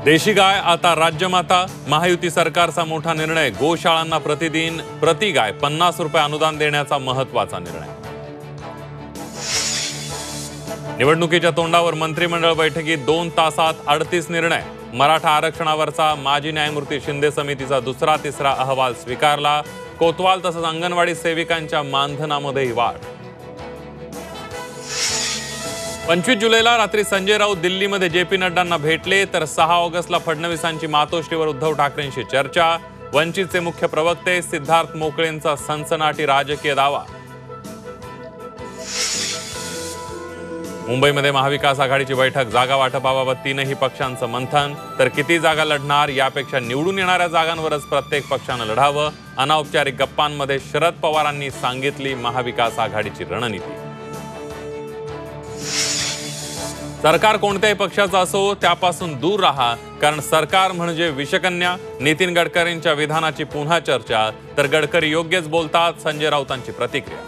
देशी गाय आता राज्यमाता। महायुती सरकारचा मोठा निर्णय। गोशाळांना प्रतिदिन प्रति गाय 50 रुपये अनुदान देण्याचा महत्त्वाचा निर्णय। निवडणुकीच्या तोंडावर मंत्रिमंडळ बैठकीत 2 तासात 38 निर्णय। मराठा आरक्षणावरचा माजी न्यायमूर्ती शिंदे समितीचा दुसरा तिसरा अहवाल स्वीकारला। कोतवाल तसंच अंगणवाडी सेविकांच्या मानधनामध्येही वाढ। 25 जुलैला रात्री संजय राऊत दिल्लीमध्ये जेपी नड्डांना भेटले, तर 6 ऑगस्टला फडणवीसांची मातोश्रीवर उद्धव ठाकरेंशी चर्चा। वंचितचे मुख्य प्रवक्ते सिद्धार्थ मोकळेंचा सनसनाटी राजकीय दावा। मुंबईमध्ये महाविकास आघाडीची बैठक। जागा वाटपाबाबत 3ही पक्षांचं मंथन। तर किती जागा लढणार यापेक्षा निवडून येणाऱ्या जागांवरच प्रत्येक पक्षानं लढावं। अनौपचारिक गप्पांमध्ये शरद पवारांनी सांगितली महाविकास आघाडीची रणनीती। सरकार कोणत्याही पक्षाचं असो त्यापासून दूर राहा, कारण सरकार म्हणजे विषकन्या। नितीन गडकरींच्या विधानाची पुन्हा चर्चा। तर गडकरी योग्यच बोलतात, संजय राऊतांची प्रतिक्रिया।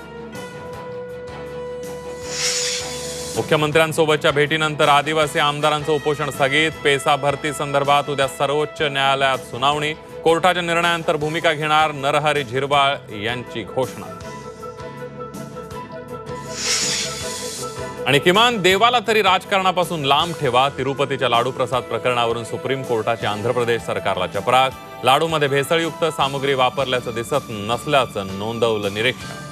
मुख्यमंत्र्यांसोबतच्या भेटीनंतर आदिवासी आमदारांचं उपोषण स्थगित। पेसा भरती संदर्भात उद्या सर्वोच्च न्यायालयात सुनावणी। कोर्टाच्या निर्णयानंतर भूमिका घेणार नरहरी झिरवाळ यांची घोषणा। आणि किमान देवाला तरी राजकारणापासून लांब ठेवा। तिरुपतीच्या लाडू प्रसाद प्रकरणावरून सुप्रीम कोर्टाची आंध्र प्रदेश सरकारला चपराक। लाडूमध्ये भेसळयुक्त सामग्री वापरल्याचं दिसत नसल्याचं नोंदवलं निरीक्षण।